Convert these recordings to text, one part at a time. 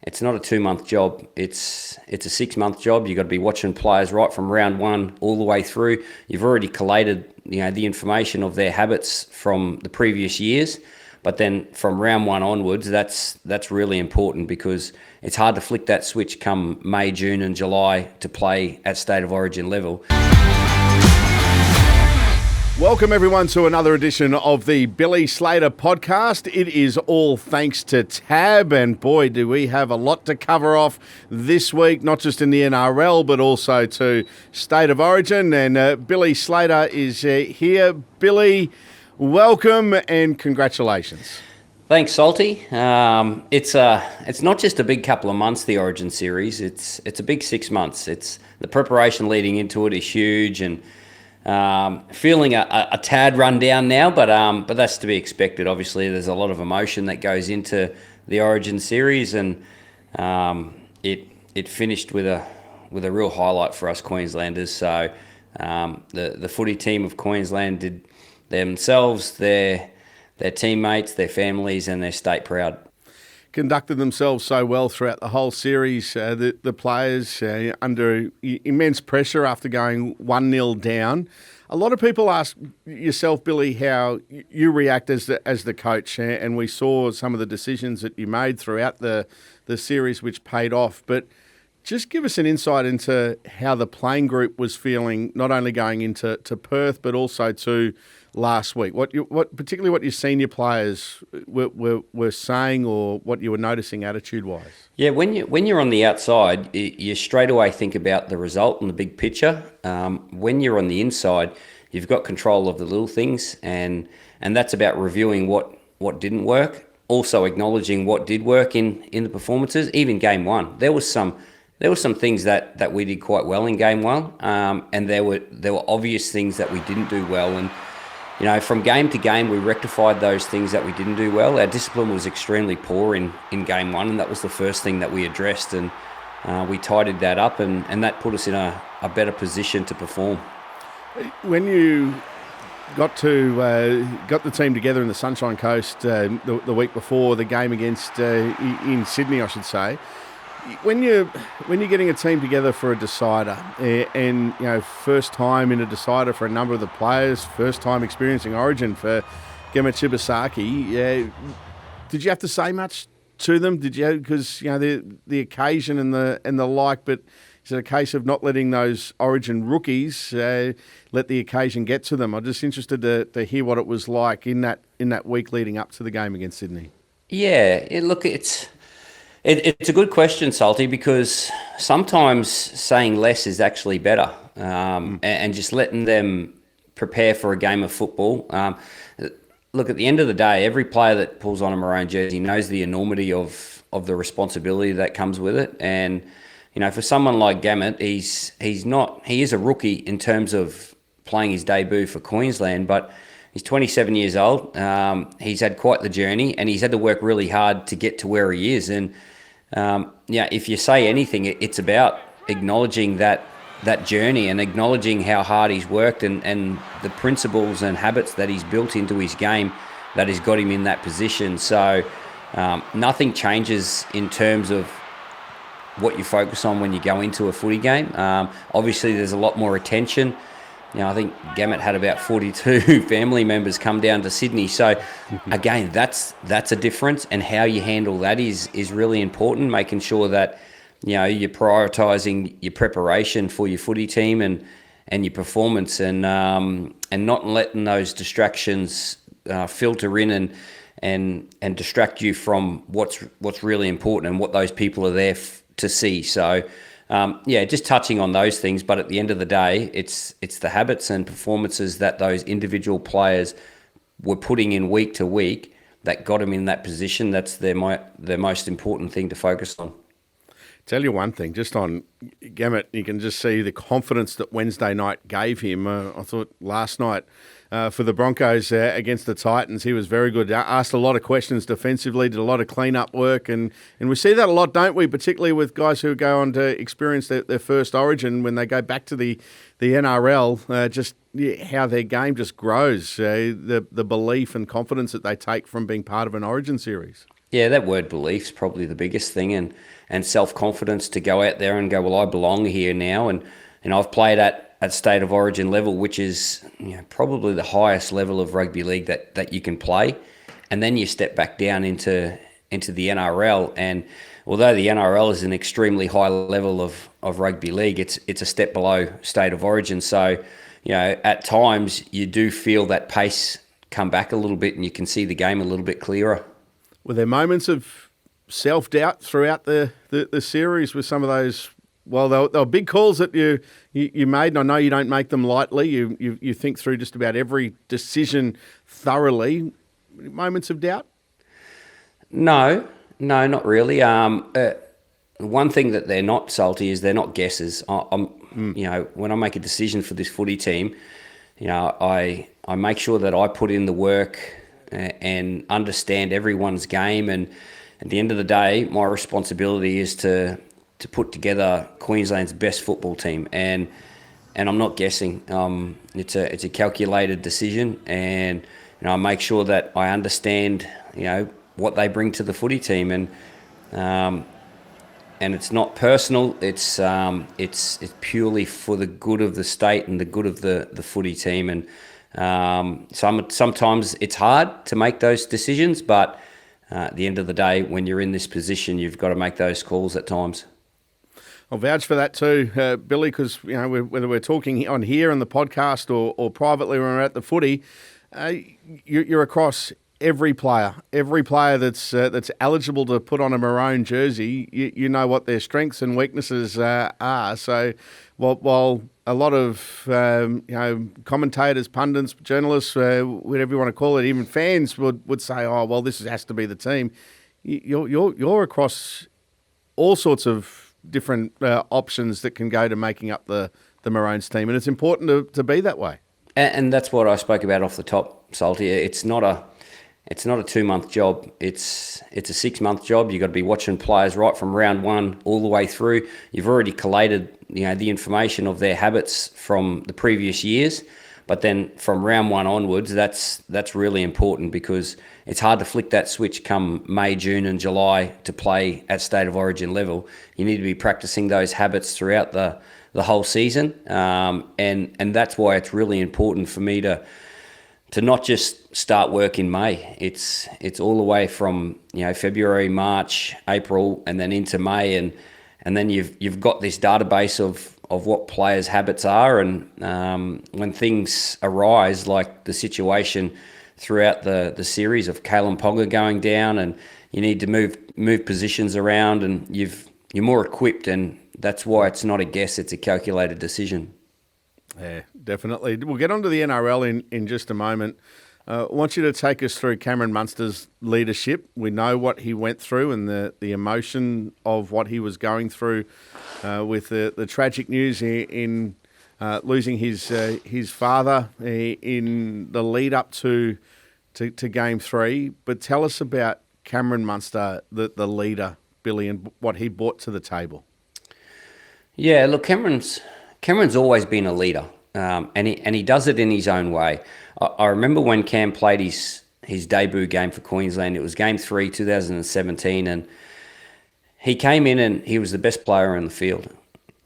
it's not a 2-month job. It's a 6-month job. You've got to be watching players right from round one all the way through. You've already collated, the information of their habits from the previous years. But then from round one onwards, that's really important because it's hard to flick that switch come May, June and July to play at State of Origin level. Welcome everyone to another edition of the Billy Slater Podcast. It is all thanks to Tab, and boy, do we have a lot to cover off this week, not just in the NRL, but also to State of Origin. And Billy Slater is here. Billy, welcome and congratulations. Thanks, Salty. It's not just a big couple of months, the Origin series. It's a big 6 months. It's the preparation leading into it is huge, and feeling a tad run down now, but that's to be expected. Obviously, there's a lot of emotion that goes into the Origin series, and it finished with a real highlight for us Queenslanders. So the footy team of Queensland did themselves, their teammates, their families, and their state proud. Conducted themselves so well throughout the whole series. The players under immense pressure after going 1-0 down. A lot of people ask yourself, Billy, how you react as the coach, and we saw some of the decisions that you made throughout the series which paid off. But just give us an insight into how the playing group was feeling, not only going into Perth, but also to last week. Particularly what your senior players were saying, or what you were noticing attitude-wise. Yeah, when you're on the outside, you straight away think about the result and the big picture. When you're on the inside, you've got control of the little things, and that's about reviewing what didn't work, also acknowledging what did work in the performances. Even game one, there were some things that we did quite well in game one, and there were obvious things that we didn't do well. And from game to game, we rectified those things that we didn't do well. Our discipline was extremely poor in game one, and that was the first thing that we addressed, and we tidied that up, and that put us in a better position to perform. When you got the team together in the Sunshine Coast the week before the game against in Sydney, I should say, when you're getting a team together for a decider, and first time in a decider for a number of the players, first time experiencing Origin for Cameron Munster, did you have to say much to them? Did you? Because the occasion and the like, but is it a case of not letting those Origin rookies let the occasion get to them? I'm just interested to hear what it was like in that week leading up to the game against Sydney. Yeah, It's a good question, Salty, because sometimes saying less is actually better, and just letting them prepare for a game of football. Look, at the end of the day, every player that pulls on a Maroon jersey knows the enormity of the responsibility that comes with it. And, for someone like Gamet, he is a rookie in terms of playing his debut for Queensland, but he's 27 years old. He's had quite the journey, and he's had to work really hard to get to where he is. And if you say anything, it's about acknowledging that journey and acknowledging how hard he's worked and the principles and habits that he's built into his game that has got him in that position. So nothing changes in terms of what you focus on when you go into a footy game. Obviously, there's a lot more attention. I think Gamet had about 42 family members come down to Sydney. So, again, that's a difference, and how you handle that is really important, making sure that, you're prioritising your preparation for your footy team and your performance, and not letting those distractions filter in and distract you from what's really important and what those people are there to see. So, just touching on those things, but at the end of the day, it's the habits and performances that those individual players were putting in week to week that got them in that position. That's their most important thing to focus on. Tell you one thing, just on Gamet, you can just see the confidence that Wednesday night gave him. I thought last night for the Broncos against the Titans, he was very good. Asked a lot of questions defensively, did a lot of clean-up work, and we see that a lot, don't we? Particularly with guys who go on to experience their first Origin when they go back to the NRL, how their game just grows, the belief and confidence that they take from being part of an Origin series. Yeah, that word belief's probably the biggest thing, and self-confidence to go out there and go, well, I belong here now, and I've played at state of origin level, which is probably the highest level of rugby league that you can play, and then you step back down into the NRL, and although the NRL is an extremely high level of rugby league, it's a step below state of origin. So, at times you do feel that pace come back a little bit, and you can see the game a little bit clearer. Were there moments of self-doubt throughout the series with some of those? Well, they were big calls that you made, and I know you don't make them lightly. You think through just about every decision thoroughly. Moments of doubt? No, not really. One thing that they're not, Salty, is they're not guesses. When I make a decision for this footy team, I make sure that I put in the work and understand everyone's game. And at the end of the day, my responsibility is to put together Queensland's best football team. And I'm not guessing. It's a calculated decision, and I make sure that I understand what they bring to the footy team, and it's not personal. It's purely for the good of the state and the good of the footy team. And sometimes it's hard to make those decisions, but at the end of the day, when you're in this position, you've got to make those calls at times. I'll vouch for that too, Billy, because whether we're talking on here on the podcast or privately when we're at the footy, you're across every player that's eligible to put on a maroon jersey. You know what their strengths and weaknesses are. So while a lot of commentators, pundits, journalists, whatever you want to call it, even fans would say, "Oh, well, this has to be the team." You're across all sorts of different options that can go to making up the Maroons team, and it's important to be that way. And that's what I spoke about off the top, Salty. It's not a 2-month job. It's a 6-month job. You've got to be watching players right from round one all the way through. You've already collated the information of their habits from the previous years, but then from round one onwards, that's really important, because it's hard to flick that switch come May, June and July to play at state of origin level. You need to be practicing those habits throughout the whole season, and that's why it's really important for me to not just start work in May. It's all the way from February, March, April, and then into May, and then you've got this database of what players' habits are, and when things arise, like the situation throughout the series of Kalen Ponga going down, and you need to move positions around, and you're more equipped, and that's why it's not a guess, it's a calculated decision. Yeah, definitely. We'll get on to the NRL in just a moment. I want you to take us through Cameron Munster's leadership. We know what he went through and the emotion of what he was going through with the tragic news in losing his father in the lead up to Game 3. But tell us about Cameron Munster, the leader, Billy, and what he brought to the table. Yeah, look, Cameron's always been a leader, and he does it in his own way. I remember when Cam played his debut game for Queensland. It was Game 3, 2017, and he came in and he was the best player on the field,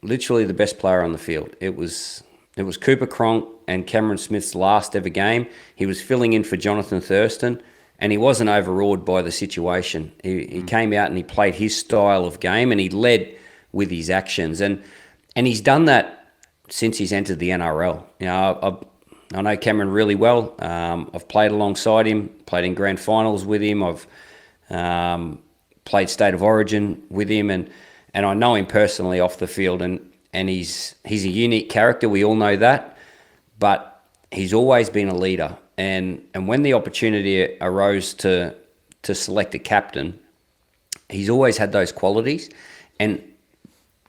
literally the best player on the field. It was Cooper Cronk and Cameron Smith's last ever game. He was filling in for Jonathan Thurston, and he wasn't overawed by the situation. He came out and he played his style of game, and he led with his actions, and he's done that since he's entered the NRL. I know Cameron really well. I've played alongside him, played in grand finals with him. I've played state of origin with him, and I know him personally off the field. And he's a unique character. We all know that, but he's always been a leader. And when the opportunity arose to select a captain, he's always had those qualities. And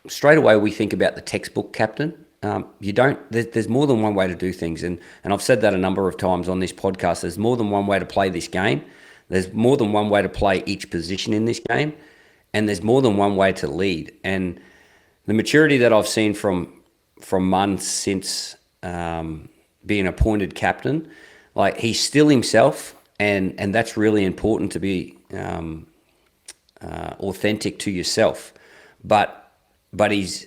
straight away we think about the textbook captain. There's more than one way to do things, and I've said that a number of times on this podcast. There's more than one way to play this game. There's more than one way to play each position in this game, and there's more than one way to lead. And the maturity that I've seen from Munn since being appointed captain, like, he's still himself, and that's really important to be authentic to yourself, but he's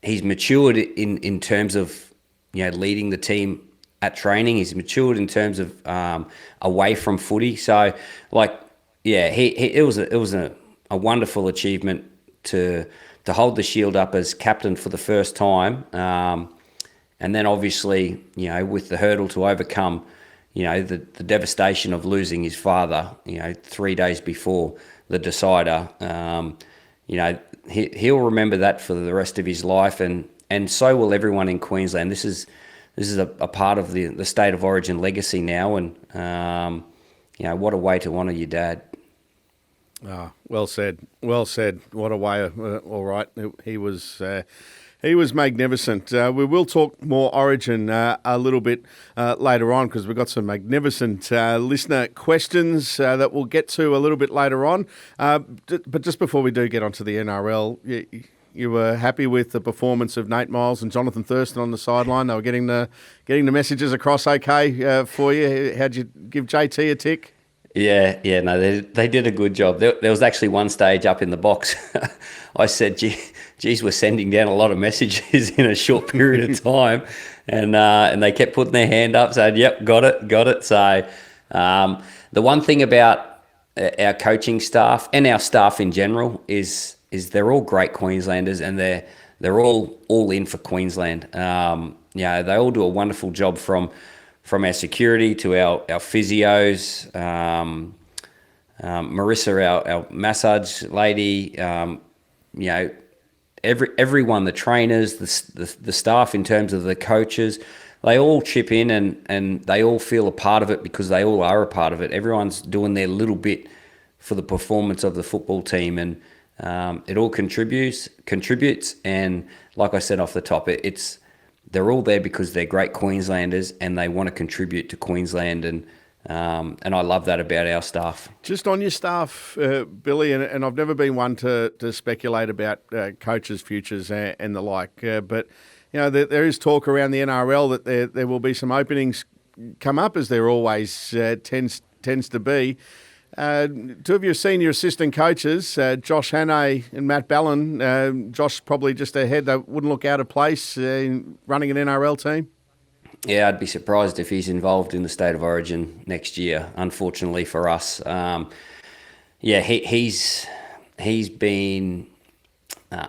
matured in terms of leading the team at training. He's matured in terms of away from footy. So it was a wonderful achievement to hold the shield up as captain for the first time, and then obviously with the hurdle to overcome, the devastation of losing his father 3 days before the decider. He'll remember that for the rest of his life, and so will everyone in Queensland. This is a part of the state of origin legacy now, and what a way to honour your dad. Well said. Well said. What a way. All right. He was magnificent. We will talk more Origin a little bit later on, because we've got some magnificent listener questions that we'll get to a little bit later on. But just before we do get onto the NRL, you were happy with the performance of Nate Miles and Jonathan Thurston on the sideline. They were getting the messages across okay for you. How'd you give JT a tick? Yeah, no, they did a good job. There was actually one stage up in the box. I said, geez, we're sending down a lot of messages in a short period of time. And they kept putting their hand up, saying, yep, got it. So the one thing about our coaching staff and our staff in general is they're all great Queenslanders, and they're all in for Queensland. They all do a wonderful job from our security to our physios, Marissa, our massage lady, everyone, the trainers, the staff in terms of the coaches, they all chip in and they all feel a part of it because they all are a part of it. Everyone's doing their little bit for the performance of the football team, and it all contributes. And like I said off the top, they're all there because they're great Queenslanders and they want to contribute to Queensland, and I love that about our staff. Just on your staff, Billy, and I've never been one to speculate about coaches' futures and the like, but there is talk around the NRL that there will be some openings come up, as there always tends to be. Two of your senior assistant coaches, Josh Hannay and Matt Ballin. Josh probably just ahead. They wouldn't look out of place running an NRL team. Yeah, I'd be surprised if he's involved in the State of Origin next year, unfortunately for us. He's been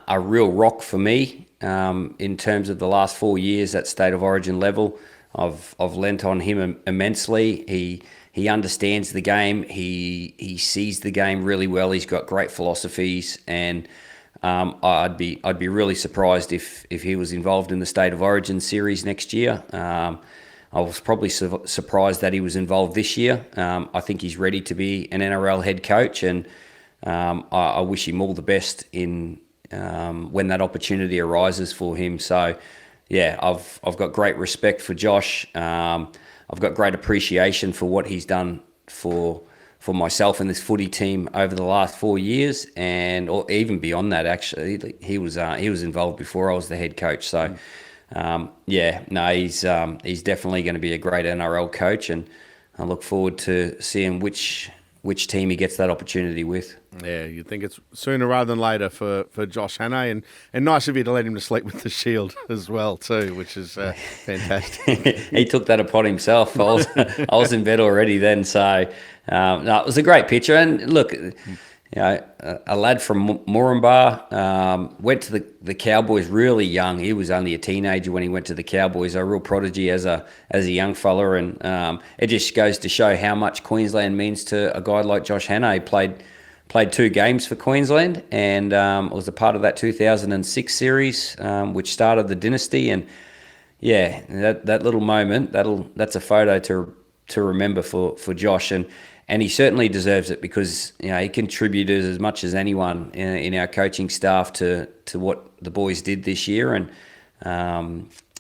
a real rock for me in terms of the last 4 years at State of Origin level. I've lent on him immensely. He understands the game. He sees the game really well. He's got great philosophies, and I'd be really surprised if he was involved in the State of Origin series next year. I was probably surprised that he was involved this year. I think he's ready to be an NRL head coach, and I wish him all the best in when that opportunity arises for him. So, yeah, I've got great respect for Josh. I've got great appreciation for what he's done for myself and this footy team over the last 4 years, or even beyond that. Actually, he was involved before I was the head coach. So, he's definitely going to be a great NRL coach, and I look forward to seeing which team he gets that opportunity with. Yeah, you'd think it's sooner rather than later for Josh Hannay, and nice of you to let him to sleep with the shield as well too, which is fantastic. He took that upon himself. I was in bed already then, so it was a great picture. And look, a lad from Moranbah went to the Cowboys really young. He was only a teenager when he went to the Cowboys. A real prodigy as a young fella, and it just goes to show how much Queensland means to a guy like Josh Hannay. Played 2 games for Queensland, and was a part of that 2006 series, which started the dynasty. And yeah, that little moment, that's a photo to remember for Josh, and he certainly deserves it, because he contributed as much as anyone in our coaching staff to what the boys did this year, and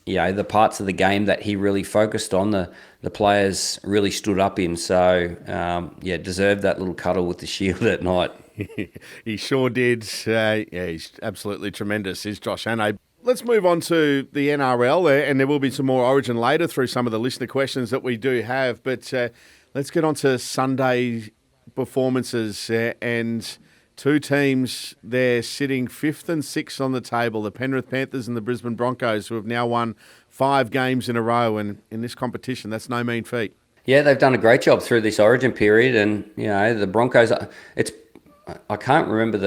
the parts of the game that he really focused on, the players really stood up in. So, deserved that little cuddle with the shield at night. He sure did. He's absolutely tremendous, is Josh Hannay. Let's move on to the NRL, and there will be some more Origin later through some of the listener questions that we do have. But let's get on to Sunday performances, and two teams there sitting 5th and 6th on the table, the Penrith Panthers and the Brisbane Broncos, who have now won 5 games in a row. And in this competition, that's no mean feat. Yeah, they've done a great job through this Origin period. And, the Broncos, I can't remember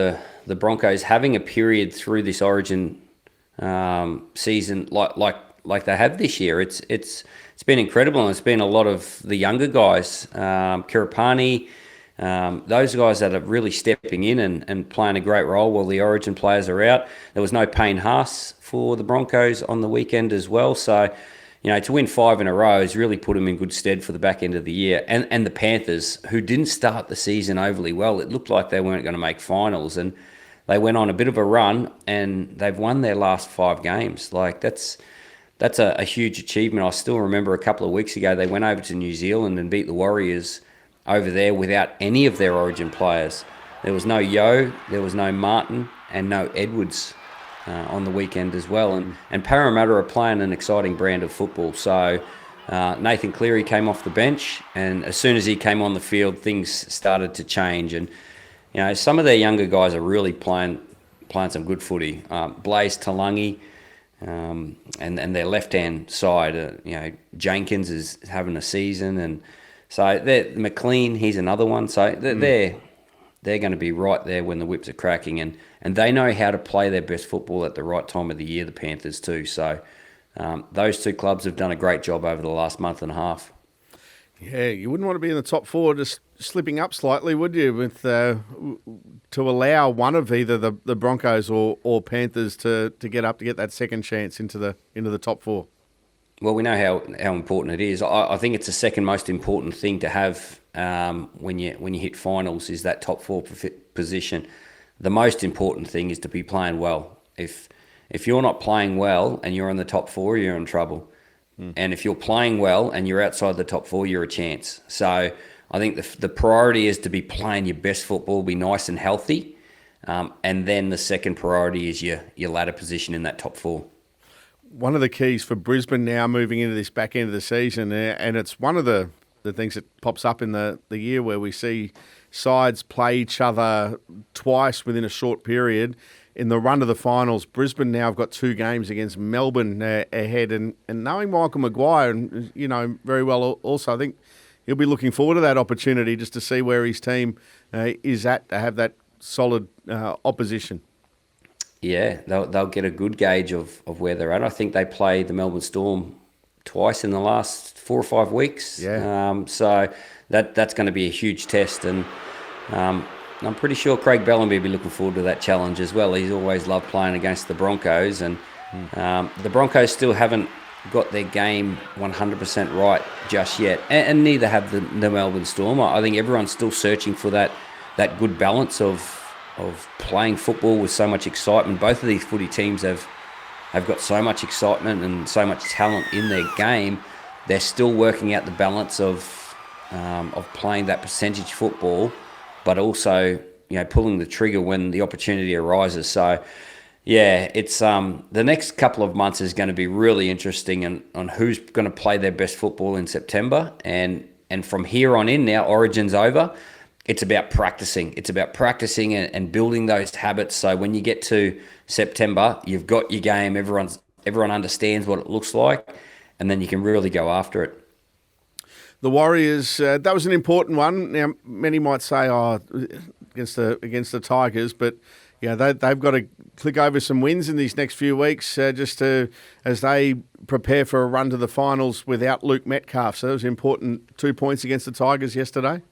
the Broncos having a period through this Origin season like they have this year. It's been incredible, and it's been a lot of the younger guys, Kiripani, those guys that are really stepping in and playing a great role while the Origin players are out. There was no Payne Haas for the Broncos on the weekend as well, so to win 5 in a row has really put them in good stead for the back end of the year. And the Panthers, who didn't start the season overly well, it looked like they weren't going to make finals, and they went on a bit of a run, and they've won their last 5 games. Like, that's a huge achievement. I still remember a couple of weeks ago they went over to New Zealand and beat the Warriors over there without any of their Origin players. There was no Yeo, there was no Martin, and no Edwards on the weekend as well. And Parramatta are playing an exciting brand of football. So Nathan Cleary came off the bench, and as soon as he came on the field, things started to change. And some of their younger guys are really playing some good footy. Blaze Talangi, and their left-hand side, Jenkins is having a season, and so McLean, he's another one. So they're going to be right there when the whips are cracking, and they know how to play their best football at the right time of the year, the Panthers too. So those two clubs have done a great job over the last month and a half. Yeah, you wouldn't want to be in the top 4 just slipping up slightly, would you, with to allow one of either the Broncos or Panthers to get up to get that second chance into the top 4? Well, we know how important it is. I think it's the second most important thing to have when you hit finals is that top 4 position. The most important thing is to be playing well. If you're not playing well and you're in the top 4, you're in trouble. And if you're playing well and you're outside the top 4, you're a chance. So I think the priority is to be playing your best football, be nice and healthy, and then the second priority is your ladder position in that top 4. One of the keys for Brisbane now moving into this back end of the season, and it's one of the things that pops up in the year where we see sides play each other twice within a short period. In the run to the finals, Brisbane now have got 2 games against Melbourne ahead, and knowing Michael Maguire, and very well also, I think he'll be looking forward to that opportunity just to see where his team is at, to have that solid opposition. Yeah, they'll get a good gauge of where they're at. I think they play the Melbourne Storm twice in the last 4 or 5 weeks. Yeah. So that's going to be a huge test, and I'm pretty sure Craig Bellamy will be looking forward to that challenge as well. He's always loved playing against the Broncos, and the Broncos still haven't got their game 100% right just yet, and neither have the Melbourne Storm. I think everyone's still searching for that good balance of playing football with so much excitement. Both of these footy teams have got so much excitement and so much talent in their game. They're still working out the balance of playing that percentage football, but also pulling the trigger when the opportunity arises. So yeah, it's the next couple of months is going to be really interesting on who's going to play their best football in September, and from here on in, now Origin's over. It's about practicing. It's about practicing and building those habits. So when you get to September, you've got your game. Everyone understands what it looks like, and then you can really go after it. The Warriors, that was an important one. Now, many might say, against the Tigers, but they've got to click over some wins in these next few weeks, as they prepare for a run to the finals without Luke Metcalf. So that was important. 2 points against the Tigers yesterday.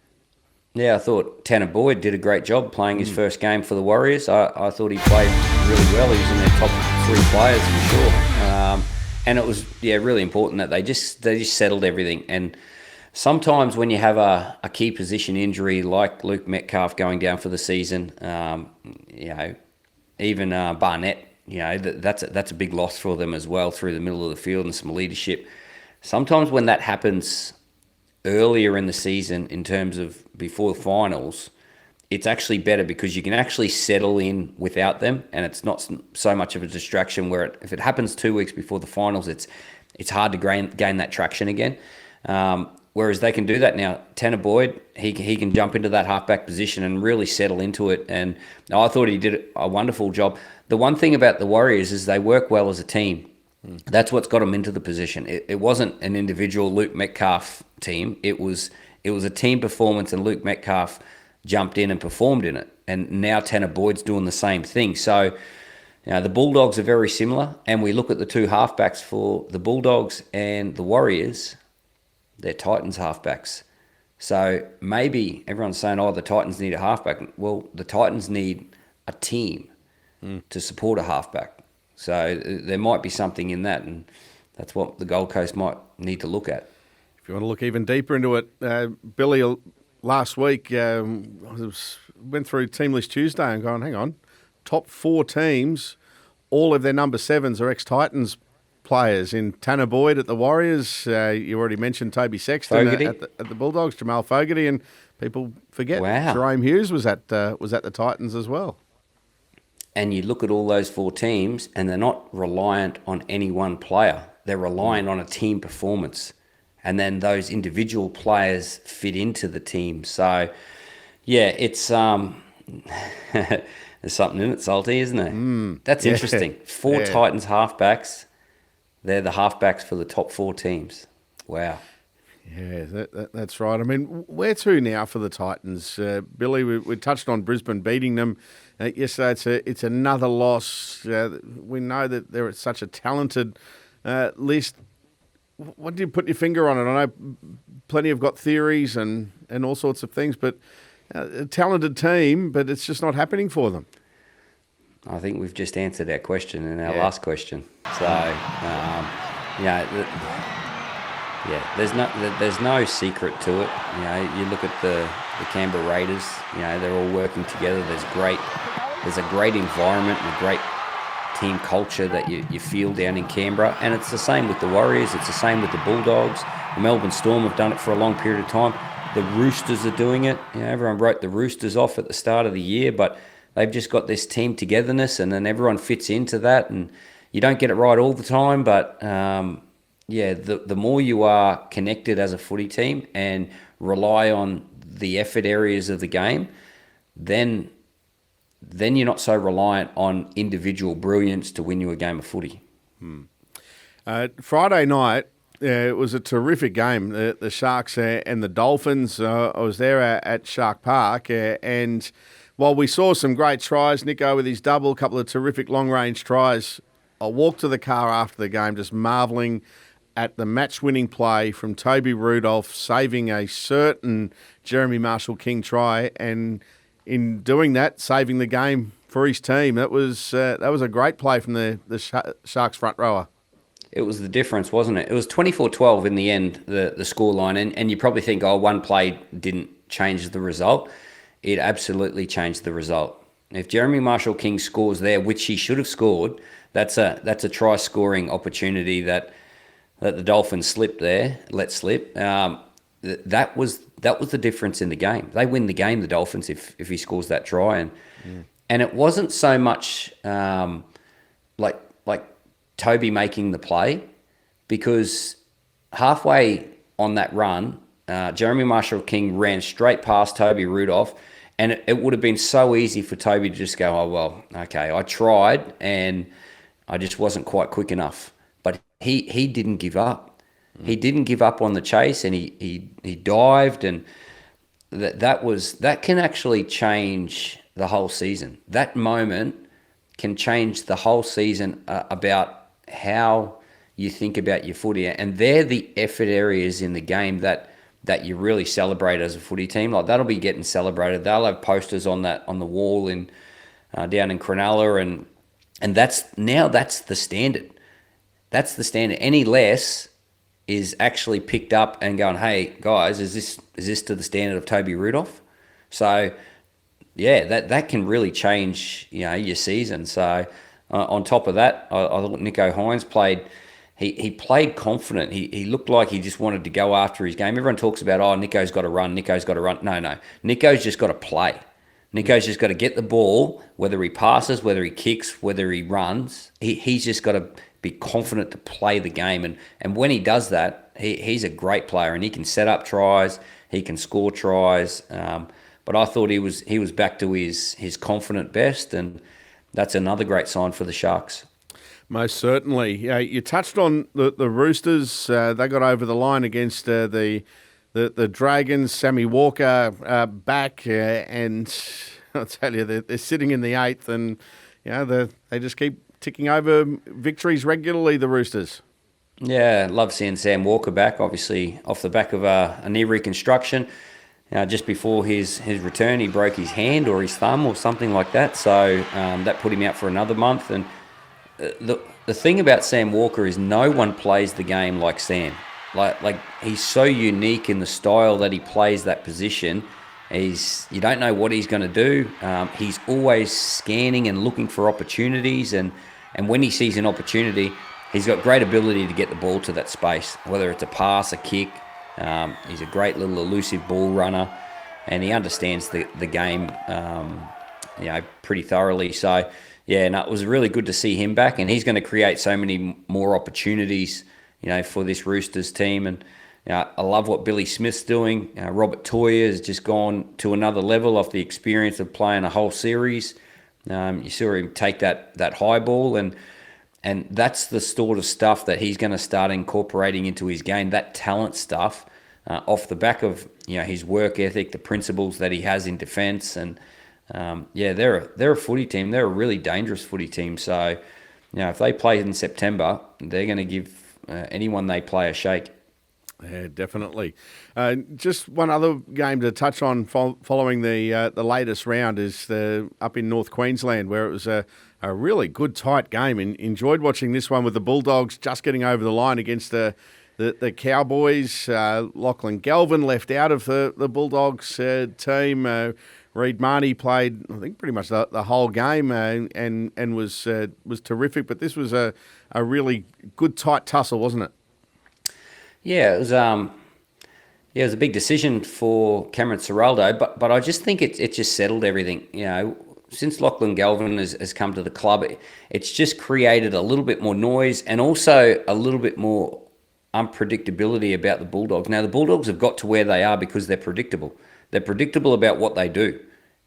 Yeah, I thought Tanner Boyd did a great job playing his first game for the Warriors. I thought he played really well. He was in their top 3 players for sure. And it was really important that they just settled everything. And sometimes when you have a key position injury like Luke Metcalf going down for the season, even Barnett, that's a big loss for them as well through the middle of the field and some leadership. Sometimes when that happens earlier in the season in terms of before the finals, it's actually better because you can actually settle in without them, and it's not so much of a distraction where if it happens 2 weeks before the finals, it's hard to gain that traction again. Whereas they can do that now. Tanner Boyd, he can jump into that halfback position and really settle into it. And I thought he did a wonderful job. The one thing about the Warriors is they work well as a team. That's what's got them into the position. It wasn't an individual Luke Metcalf team. It was a team performance, and Luke Metcalf jumped in and performed in it. And now Tanner Boyd's doing the same thing. So, the Bulldogs are very similar. And we look at the two halfbacks for the Bulldogs and the Warriors. They're Titans halfbacks. So maybe everyone's saying, the Titans need a halfback. Well, the Titans need a team to support a halfback. So there might be something in that, and that's what the Gold Coast might need to look at. If you want to look even deeper into it, Billy, last week, went through Team List Tuesday and going, hang on, top 4 teams, all of their number 7s are ex-Titans players. In Tanner Boyd at the Warriors, you already mentioned Toby Sexton at the Bulldogs, Jamal Fogarty, and people forget Jerome Hughes was at the Titans as well. And you look at all those 4 teams, and they're not reliant on any one player. They're reliant on a team performance, and then those individual players fit into the team. So, it's there's something in it, Salty, isn't there? That's interesting. 4 Titans halfbacks. They're the halfbacks for the top 4 teams. Wow. Yeah, that's right. I mean, where to now for the Titans? Billy, we touched on Brisbane beating them yesterday. It's another loss. We know that they're at such a talented list. What do you put your finger on it? I know plenty have got theories and all sorts of things, but a talented team, but it's just not happening for them. I think we've just answered our question in our last question. So, there's no secret to it. You look at the Canberra Raiders. They're all working together. There's a great environment and a great team culture that you feel down in Canberra. And it's the same with the Warriors. It's the same with the Bulldogs. The Melbourne Storm have done it for a long period of time. The Roosters are doing it. Everyone wrote the Roosters off at the start of the year, but they've just got this team togetherness, and then everyone fits into that. And you don't get it right all the time, but the more you are connected as a footy team and rely on the effort areas of the game, then you're not so reliant on individual brilliance to win you a game of footy. Friday night, it was a terrific game, the Sharks and the Dolphins. I was there at Shark Park, and while we saw some great tries, Nico with his double, a couple of terrific long-range tries, I walked to the car after the game just marvelling at the match-winning play from Toby Rudolph, saving a certain Jeremy Marshall-King try, and in doing that, saving the game for his team. That was a great play from the Sharks front rower. It was the difference, wasn't it? It was 24-12 in the end, the scoreline, and you probably think, one play didn't change the result. It absolutely changed the result. If Jeremy Marshall-King scores there, which he should have scored, that's a try-scoring opportunity that the Dolphins let slip. That was the difference in the game. They win the game, the Dolphins, if he scores that try. And it wasn't so much like Toby making the play, because halfway on that run, Jeremy Marshall-King ran straight past Toby Rudolph, and it would have been so easy for Toby to just go, okay, I tried and I just wasn't quite quick enough. But he didn't give up. He didn't give up on the chase, and he dived, and that can actually change the whole season. That moment can change the whole season about how you think about your footy, and they're the effort areas in the game that you really celebrate as a footy team. Like, that'll be getting celebrated. They'll have posters on the wall down in Cronulla, and that's the standard. That's the standard. Any less is actually picked up and going, hey guys, is this to the standard of Toby Rudolph? So that can really change your season. So on top of that, I thought Nico Hines played. He played confident. He looked like he just wanted to go after his game. Everyone talks about, Nico's got to run. No. Nico's just got to play. Nico's just got to get the ball, whether he passes, whether he kicks, whether he runs. He's just got to be confident to play the game. And when he does that, he's a great player, and he can set up tries, he can score tries. But I thought he was back to his confident best, and that's another great sign for the Sharks. Most certainly. You touched on the Roosters. They got over the line against the Dragons. Sammy Walker back, and I'll tell you, they're sitting in the 8th, and they just keep ticking over victories regularly, the Roosters. Yeah, love seeing Sam Walker back, obviously off the back of a knee reconstruction. Just before his return, he broke his hand or his thumb or something like that. So that put him out for another month. And the thing about Sam Walker is no one plays the game like Sam. Like he's so unique in the style that he plays that position. You don't know what he's going to do. He's always scanning and looking for opportunities. And when he sees an opportunity, he's got great ability to get the ball to that space, whether it's a pass, a kick. He's a great little elusive ball runner, and he understands the game, pretty thoroughly. So, it was really good to see him back, and he's going to create so many more opportunities, for this Roosters team. And I love what Billy Smith's doing. Robert Toya has just gone to another level off the experience of playing a whole series. You saw him take that high ball, and that's the sort of stuff that he's going to start incorporating into his game, that talent stuff, off the back of his work ethic, the principles that he has in defence. And they're a footy team. They're a really dangerous footy team. So, if they play in September, they're going to give anyone they play a shake. Yeah, definitely. Just one other game to touch on following the latest round is up in North Queensland, where it was a really good, tight game. And enjoyed watching this one with the Bulldogs just getting over the line against the Cowboys. Lachlan Galvin left out of the Bulldogs team. Reid Marnie played, I think, pretty much the whole game and was terrific. But this was a really good, tight tussle, wasn't it? Yeah, it was. It was a big decision for Cameron Ciraldo, but I just think it just settled everything. Since Lachlan Galvin has come to the club, it's just created a little bit more noise and also a little bit more unpredictability about the Bulldogs. Now, the Bulldogs have got to where they are because they're predictable. They're predictable about what they do,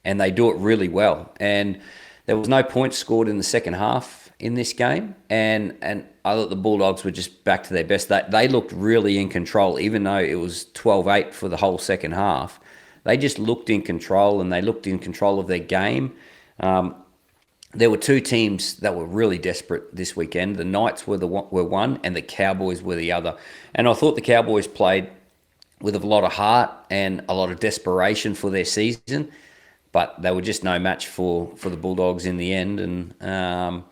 and they do it really well. And there was no points scored in the second half in this game, and I thought the Bulldogs were just back to their best. They looked really in control, even though it was 12-8 for the whole second half. They just looked in control, and they looked in control of their game. There were two teams that were really desperate this weekend. The Knights were one, and the Cowboys were the other. And I thought the Cowboys played with a lot of heart and a lot of desperation for their season, but they were just no match for the Bulldogs in the end. And I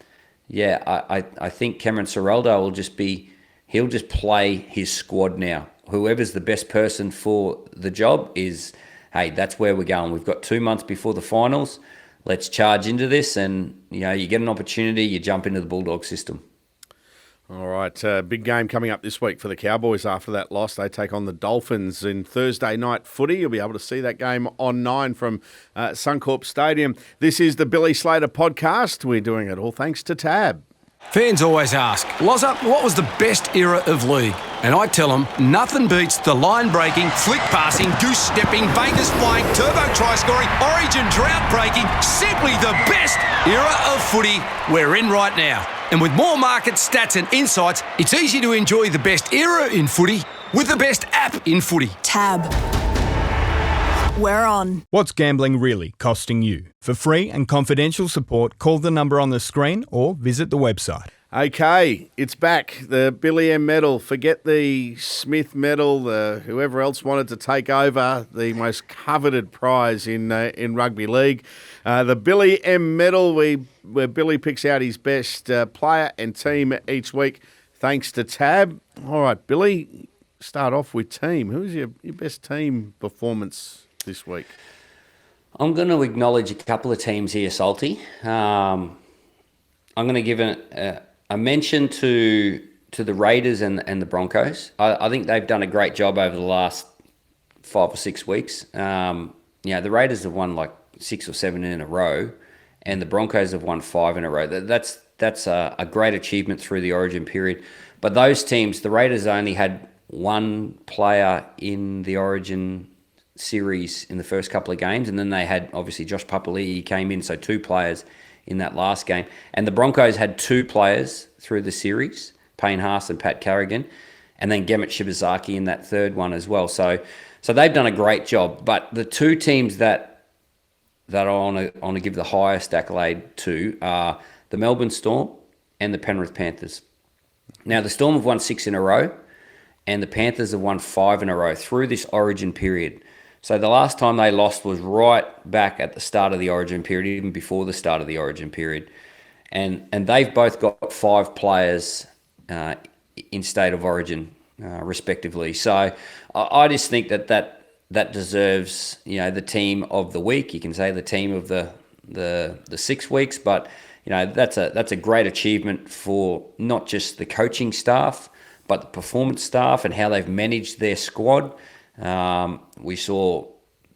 think Cameron Ciraldo he'll just play his squad now. Whoever's the best person for the job is, hey, that's where we're going. We've got 2 months before the finals. Let's charge into this, and you get an opportunity, you jump into the Bulldog system. All right, big game coming up this week for the Cowboys after that loss. They take on the Dolphins in Thursday night footy. You'll be able to see that game on 9 from Suncorp Stadium. This is the Billy Slater Podcast. We're doing it all thanks to Tab. Fans always ask, Lozza, what was the best era of league? And I tell them, nothing beats the line-breaking, flick-passing, goose-stepping, Vegas-flying, turbo try-scoring, origin drought-breaking, simply the best era of footy we're in right now. And with more market stats and insights, it's easy to enjoy the best era in footy with the best app in footy. Tab. We're on. What's gambling really costing you? For free and confidential support, call the number on the screen or visit the website. Okay, it's back. The Billy M medal. Forget the Smith medal, whoever else wanted to take over the most coveted prize in rugby league. The Billy M medal, where Billy picks out his best player and team each week, thanks to Tab. All right, Billy, start off with team. Who's your best team performance this week? I'm going to acknowledge a couple of teams here, Salty. I'm going to give a mention to the Raiders and the Broncos. I think they've done a great job over the last 5 or 6 weeks. The Raiders have won like 6 or 7 in a row, and the Broncos have won 5 in a row. That's that's a great achievement through the Origin period. But those teams, the Raiders only had one player in the Origin series in the first couple of games, and then they had obviously Josh Papali'i came in, so 2 players in that last game. And the Broncos had 2 players through the series, Payne Haas and Pat Carrigan, and then Gemmet Shibazaki in that third one as well. So they've done a great job. But the 2 teams that I want to give the highest accolade to are the Melbourne Storm and the Penrith Panthers. Now, the Storm have won 6 in a row, and the Panthers have won 5 in a row through this Origin period. So the last time they lost was right back at the start of the Origin period, even before the start of the Origin period. And they've both got 5 players in state of origin, respectively. So I just think that deserves, the team of the week. You can say the team of the 6 weeks, but that's a great achievement for not just the coaching staff, but the performance staff and how they've managed their squad. We saw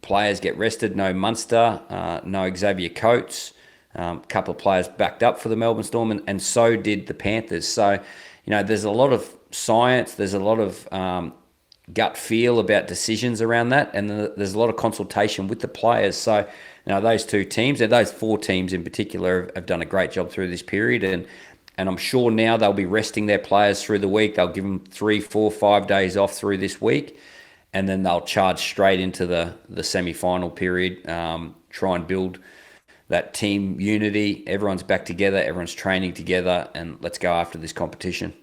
players get rested. No Munster, no Xavier Coates. A couple of players backed up for the Melbourne Storm, and so did the Panthers. So, there's a lot of science. There's a lot of gut feel about decisions around that, and there's a lot of consultation with the players. So, those 2 teams, and those 4 teams in particular, have done a great job through this period, and I'm sure now they'll be resting their players through the week. They'll give them 3, 4, 5 days off through this week, and then they'll charge straight into the semi-final period, try and build that team unity. Everyone's back together, everyone's training together, and let's go after this competition.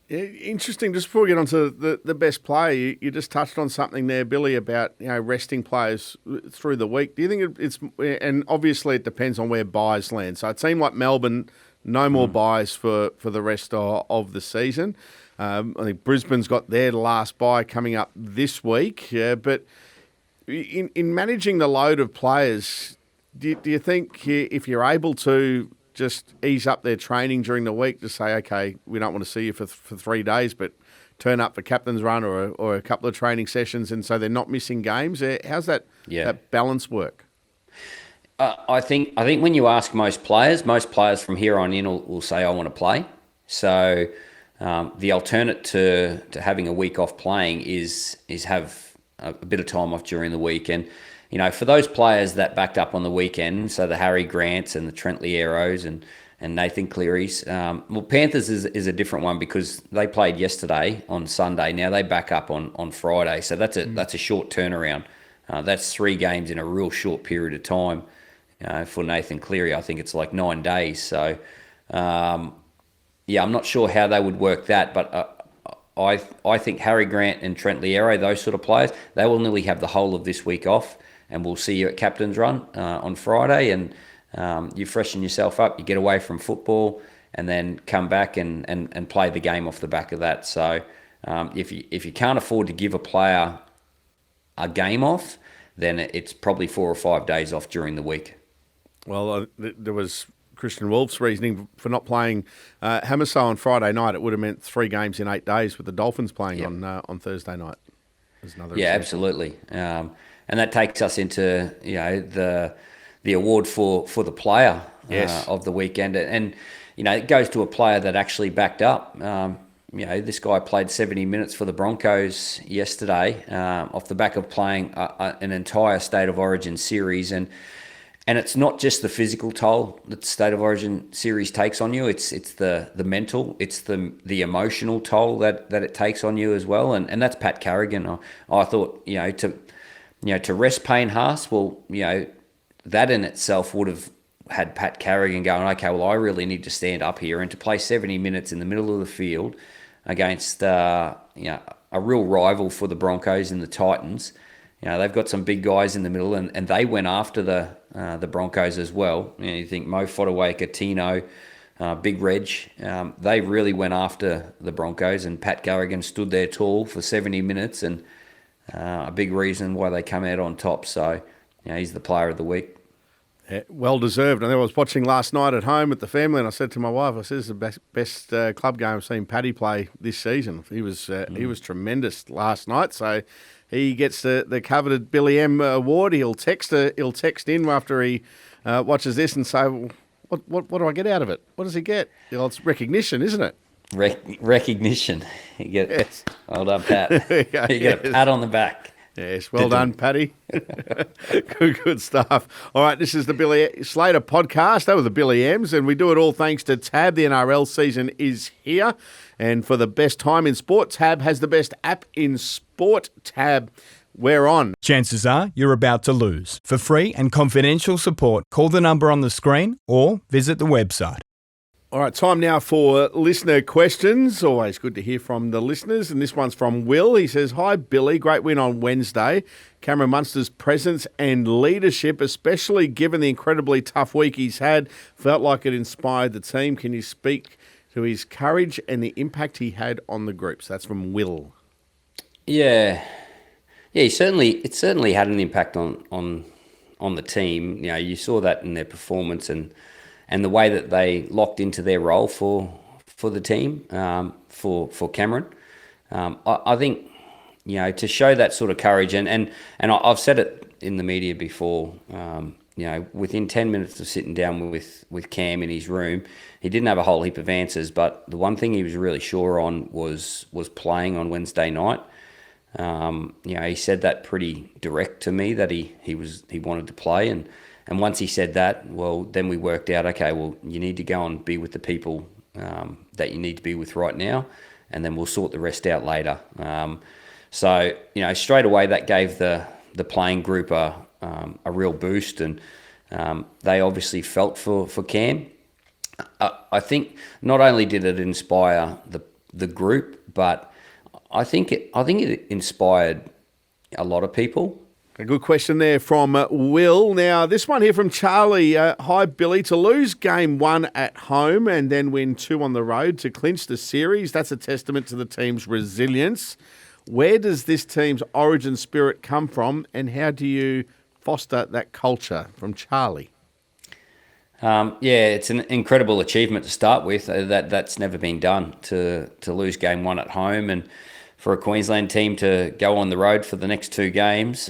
Yeah, interesting. Just before we get on to the best player, you just touched on something there, Billy, about resting players through the week. Do you think it's, and obviously it depends on where buys land. So it seemed like Melbourne, no more buys for the rest of the season. I think Brisbane's got their last bye coming up this week. But in managing the load of players, do you think if you're able to just ease up their training during the week to say, okay, we don't want to see you for 3 days, but turn up for captain's run or a couple of training sessions, and so they're not missing games? How's that balance work? I think when you ask most players from here on in will say, I want to play. So the alternate to having a week off playing is have a bit of time off during the week. And for those players that backed up on the weekend, so the Harry Grants and the Trent Lieros and Nathan Clearys, Panthers is a different one because they played yesterday on Sunday. Now they back up on Friday, so that's a short turnaround. That's 3 games in a real short period of time. For Nathan Cleary, I think it's like 9 days. So, I'm not sure how they would work that, but I think Harry Grant and Trent Liero, those sort of players, they will nearly have the whole of this week off, and we'll see you at captain's run on Friday, and you freshen yourself up, you get away from football, and then come back and play the game off the back of that. So if you can't afford to give a player a game off, then it's probably 4 or 5 days off during the week. Well, there was Christian Wolf's reasoning for not playing Hamiso on Friday night. It would have meant 3 games in 8 days with the Dolphins playing on Thursday night. Absolutely. And that takes us into the award for the player of the weekend, and it goes to a player that actually backed up. This guy played 70 minutes for the Broncos yesterday off the back of playing an entire State of Origin series, and it's not just the physical toll that the State of Origin series takes on you. It's the mental, it's the emotional toll that it takes on you as well, and that's Pat Carrigan. I thought to rest Payne Haas, that in itself would have had Pat Carrigan going, okay, well, I really need to stand up here, and to play 70 minutes in the middle of the field against a real rival for the Broncos in the Titans. They've got some big guys in the middle, and they went after the Broncos as well. You think Mo Fodawaker, Tino, Big Reg, they really went after the Broncos, and Pat Carrigan stood there tall for 70 minutes, and a big reason why they come out on top. So, he's the player of the week. Yeah, well deserved. I was watching last night at home with the family, and I said to my wife, "This is the best club game I've seen Paddy play this season. He was tremendous last night." So he gets the coveted Billy M award. He'll text in after he watches this and say, What do I get out of it? What does he get? Well, it's recognition, isn't it? Recognition. You get Yes. Well done, Pat. You get Yes. a pat on the back. Yes, well done, Paddy. Good stuff. All right, this is the Billy Slater Podcast. That was the Billy M's, and we do it all thanks to Tab. The NRL season is here, and for the best time in sport, Tab has the best app in sport. Tab, we're on. Chances are you're about to lose. For free and confidential support, call the number on the screen or visit the website. All right, time now for listener questions. Always good to hear from the listeners. And this one's from Will. He says, "Hi, Billy. Great win on Wednesday. Cameron Munster's presence and leadership, especially given the incredibly tough week he's had, felt like it inspired the team. Can you speak to his courage and the impact he had on the group?" So that's from Will. Yeah, it certainly had an impact on the team. You know, you saw that in their performance and the way that they locked into their role for the team, for Cameron. I think, you know, to show that sort of courage, and I've said it in the media before, you know, within 10 minutes of sitting down with Cam in his room, he didn't have a whole heap of answers, but the one thing he was really sure on was playing on Wednesday night. You know, he said that pretty direct to me, that he wanted to play, and once he said that, well, then we worked out, okay, well, you need to go and be with the people that you need to be with right now, and then we'll sort the rest out later. So, you know, straight away that gave the playing group a real boost, and they obviously felt for Cam. I think not only did it inspire the group, but I think it inspired a lot of people. A good question there from Will. Now, this one here from Charlie. "Hi, Billy. To lose game 1 at home and then win 2 on the road to clinch the series, that's a testament to the team's resilience. Where does this team's origin spirit come from, and how do you foster that culture?" From Charlie. Yeah, it's an incredible achievement to start with. That's never been done, to lose game 1 at home, and for a Queensland team to go on the road for the next 2 games.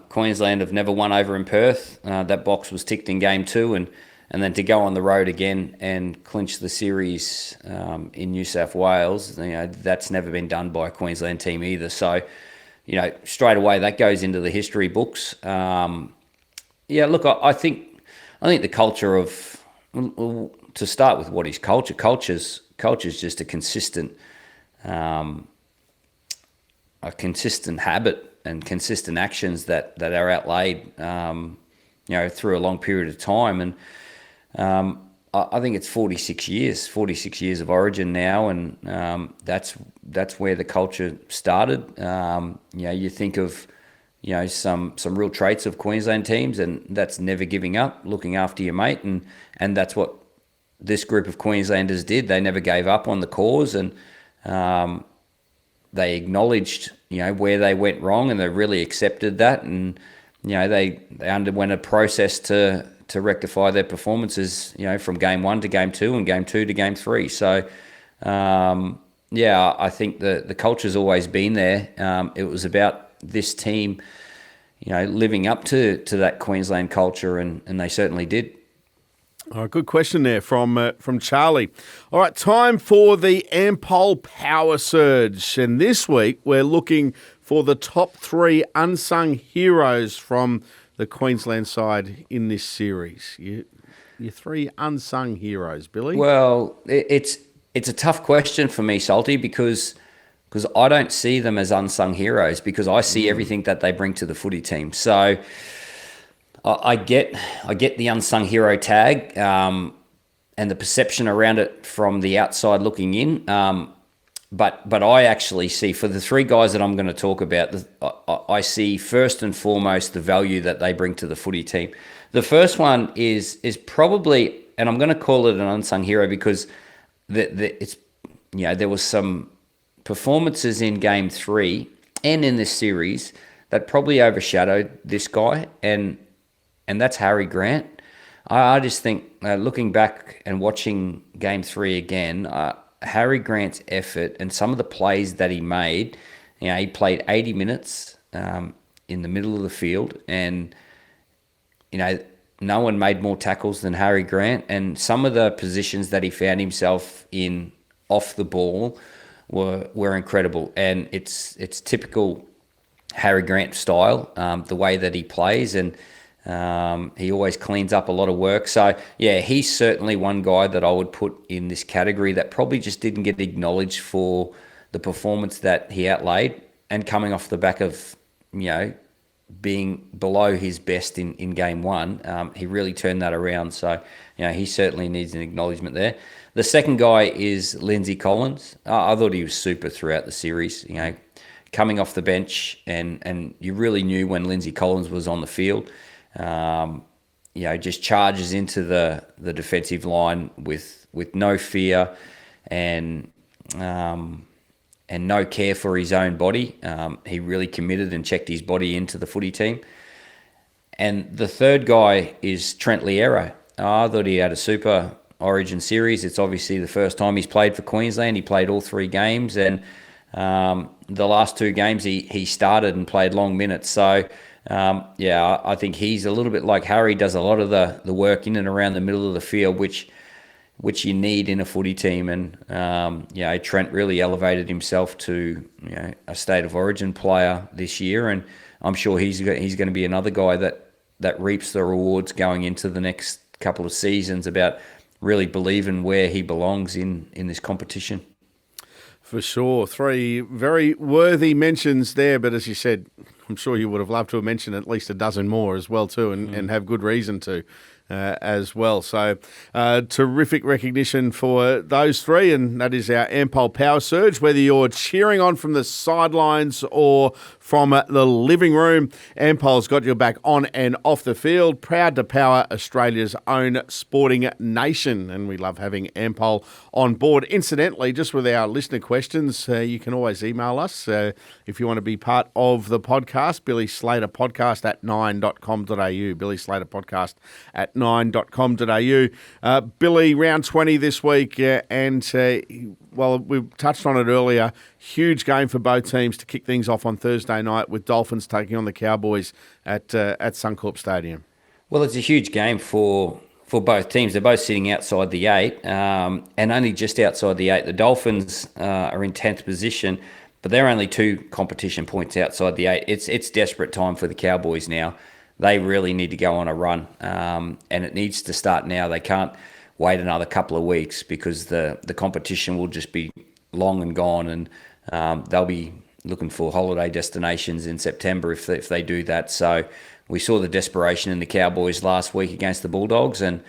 Queensland have never won over in Perth. That box was ticked in game 2, and then to go on the road again and clinch the series in New South Wales, you know, that's never been done by a Queensland team either. So, you know, straight away that goes into the history books. Yeah, look, I think the culture of, to start with, what is culture? Culture's just a consistent habit and consistent actions that are outlaid, you know, through a long period of time. And I think it's 46 years of origin now, and that's where the culture started. You know, you think of, you know, some real traits of Queensland teams, and that's never giving up, looking after your mate, and that's what this group of Queenslanders did. They never gave up on the cause, and they acknowledged, you know, where they went wrong, and they really accepted that, and, you know, they underwent a process to rectify their performances, you know, from game 1 to game 2 and game 2 to game 3. So, yeah, I think the culture's always been there. It was about this team, you know, living up to that Queensland culture, and they certainly did. All right, good question there from Charlie. All right, time for the Ampol Power Surge. And this week we're looking for the top 3 unsung heroes from the Queensland side in this series. Your 3 unsung heroes, Billy? Well, it's a tough question for me, Salty, because I don't see them as unsung heroes, because I see everything that they bring to the footy team. So I get the unsung hero tag and the perception around it from the outside looking in. But I actually see, for the 3 guys that I'm going to talk about, I see first and foremost the value that they bring to the footy team. The first one is probably, and I'm going to call it an unsung hero, because it's, you know, there was some performances in game 3 and in this series that probably overshadowed this guy, and that's Harry Grant. I just think, looking back and watching game 3 again, Harry Grant's effort and some of the plays that he made, you know, he played 80 minutes in the middle of the field, and, you know, no one made more tackles than Harry Grant, and some of the positions that he found himself in off the ball were incredible. And it's typical Harry Grant style, the way that he plays, and he always cleans up a lot of work. So, yeah, he's certainly one guy that I would put in this category that probably just didn't get acknowledged for the performance that he outlaid, and coming off the back of, being below his best in game one, he really turned that around. So, he certainly needs an acknowledgement there. The second guy is Lindsay Collins. I thought he was super throughout the series, coming off the bench, and you really knew when Lindsay Collins was on the field. Just charges into the defensive line with no fear and no care for his own body. He really committed and checked his body into the footy team. And the third guy is Trent Liero. I thought he had a super Origin series. It's obviously the first time he's played for Queensland. He played all 3 games, and the last 2 games he started and played long minutes. So, I think he's a little bit like Harry, does a lot of the work in and around the middle of the field, which you need in a footy team. And, Trent really elevated himself to, a State of Origin player this year. And I'm sure he's going to be another guy that reaps the rewards going into the next couple of seasons, about really believing where he belongs in this competition. For sure. 3 very worthy mentions there, but as you said, I'm sure you would have loved to have mentioned at least a dozen more as well too, and have good reason to as well. So terrific recognition for those 3, and that is our Ampol Power Surge. Whether you're cheering on from the sidelines or from the living room, Ampol's got your back on and off the field. Proud to power Australia's own sporting nation, and we love having Ampol on board. Incidentally, just with our listener questions, you can always email us if you want to be part of the podcast. billyslaterpodcast at 9.com.au. billyslaterpodcast at 9.com.au. Billy, round 20 this week, and we've touched on it earlier. Huge game for both teams to kick things off on Thursday night, with Dolphins taking on the Cowboys at Suncorp Stadium. Well, it's a huge game for both teams. They're both sitting outside the 8, and only just outside the 8. The Dolphins are in 10th position, but they're only 2 competition points outside the 8. It's desperate time for the Cowboys now. They really need to go on a run, and it needs to start now. They can't wait another couple of weeks, because the competition will just be long and gone, and they'll be looking for holiday destinations in September if they do that. So we saw the desperation in the Cowboys last week against the Bulldogs, and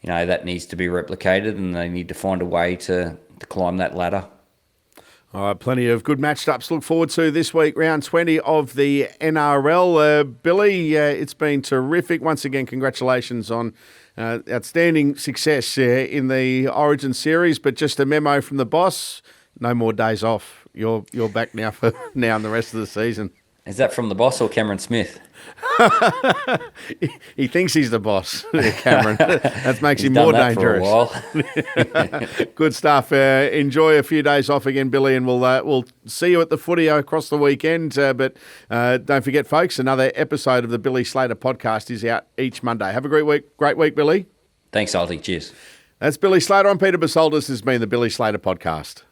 that needs to be replicated, and they need to find a way to climb that ladder. All right, plenty of good matchups to look forward to this week, round 20 of the NRL. Billy, it's been terrific. Once again, congratulations on outstanding success in the Origin series, but just a memo from the boss, no more days off. You're back now for now and the rest of the season. Is that from the boss or Cameron Smith? He thinks he's the boss, Cameron. That makes him more dangerous. For a while. Good stuff. Enjoy a few days off again, Billy, and we'll see you at the footy across the weekend. But don't forget, folks, another episode of the Billy Slater Podcast is out each Monday. Have a great week, Billy. Thanks, Salty. Cheers. That's Billy Slater. I'm Peter Psaltis. This has been the Billy Slater Podcast.